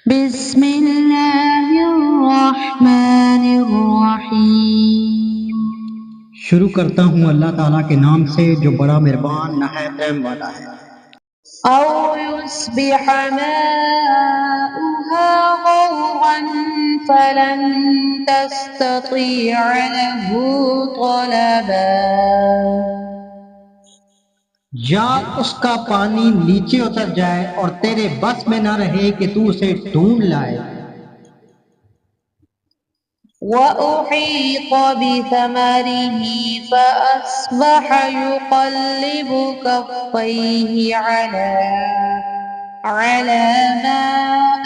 بسم اللہ الرحمن الرحیم۔ شروع کرتا ہوں اللہ تعالیٰ کے نام سے جو بڑا مہربان نہایت رحم والا ہے۔ او یصبح ماؤها غورا فلن تستطیع له طلبا۔ یا اس کا پانی نیچے اتر جائے اور تیرے بس میں نہ رہے کہ تو اسے ڈھونڈ لائے۔ وَأُحِيطَ بِثَمَرِهِ فَأَصْبَحَ يُقَلِّبُ كَفَّيْهِ على ما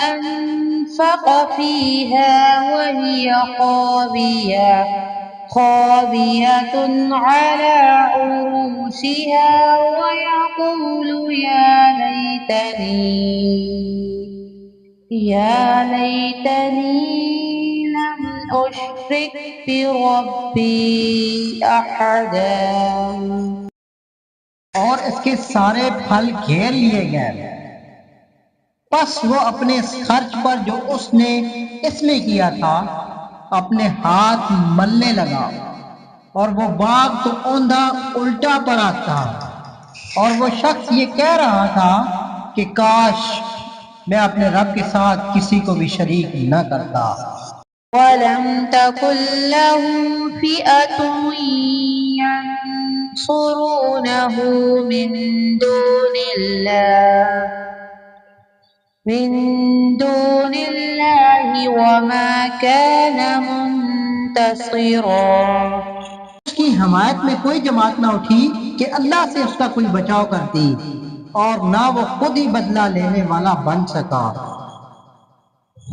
أنفق فيها وهي خاوية على عروشها ويقول يا ليتني لم أشرك بربي أحدا۔ اور اس کے سارے پھل گھیر لیے گئے، پس وہ اپنے اس خرچ پر جو اس نے اس میں کیا تھا اپنے ہاتھ ملنے لگا، اور وہ باغ تو اوندھا الٹا پڑا تھا، اور وہ شخص یہ کہہ رہا تھا کہ کاش میں اپنے رب کے ساتھ کسی کو بھی شریک نہ کرتا۔ وَلَمْ تَكُنْ لَهُ فِئَةٌ يَنْصُرُونَهُ مِنْ دُونِ اللَّهِ وَمَا كَانَ مُنْتَصِرًا۔ اس کی حمایت میں کوئی جماعت نہ اٹھی کہ اللہ سے اس کا کوئی بچاؤ کرتی، اور نہ وہ خود ہی بدلہ لینے والا بن سکا۔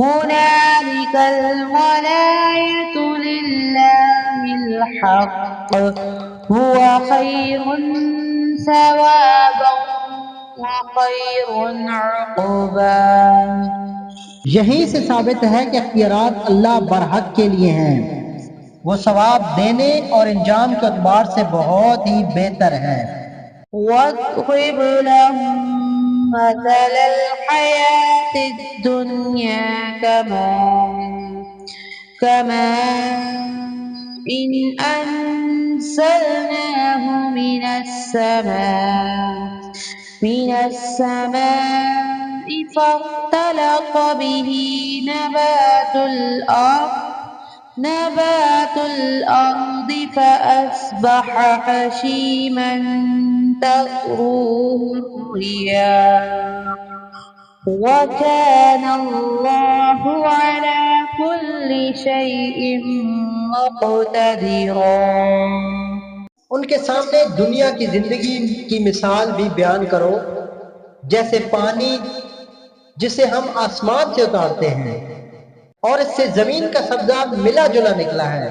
هُنَالِكَ الْوَلَایَةُ لِلَّهِ الْحَقِّ هُوَ خَيْرٌ ثَوَابًا وَخَيْرٌ عُقْبًا۔ یہیں سے ثابت ہے کہ اختیارات اللہ برحق کے لیے ہیں، وہ ثواب دینے اور انجام کے اعتبار سے بہت ہی بہتر ہے۔ وَاضْرِبْ لَهُم مَّثَلَ الْحَيَاةِ الدُّنْيَا كَمَاءٍ أَنزَلْنَاهُ مِنَ السَّمَاءِ فَاخْتَلَطَ بِهِ نبات الأرض فأصبح هشيما تذروه الرياح وكان الله على كل شيء مقتدرا۔ ان کے سامنے دنیا کی زندگی کی مثال بھی بیان کرو، جیسے پانی جسے ہم آسمان سے اتارتے ہیں اور اس سے زمین کا سبزہ ملا جلا نکلا ہے،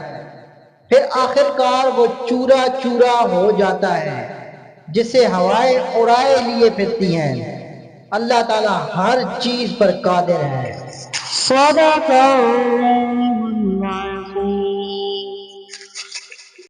پھر آخر کار وہ چورا چورا ہو جاتا ہے جسے ہوائیں اڑائے لیے پھرتی ہیں۔ اللہ تعالیٰ ہر چیز پر قادر ہے۔ صدق اللہ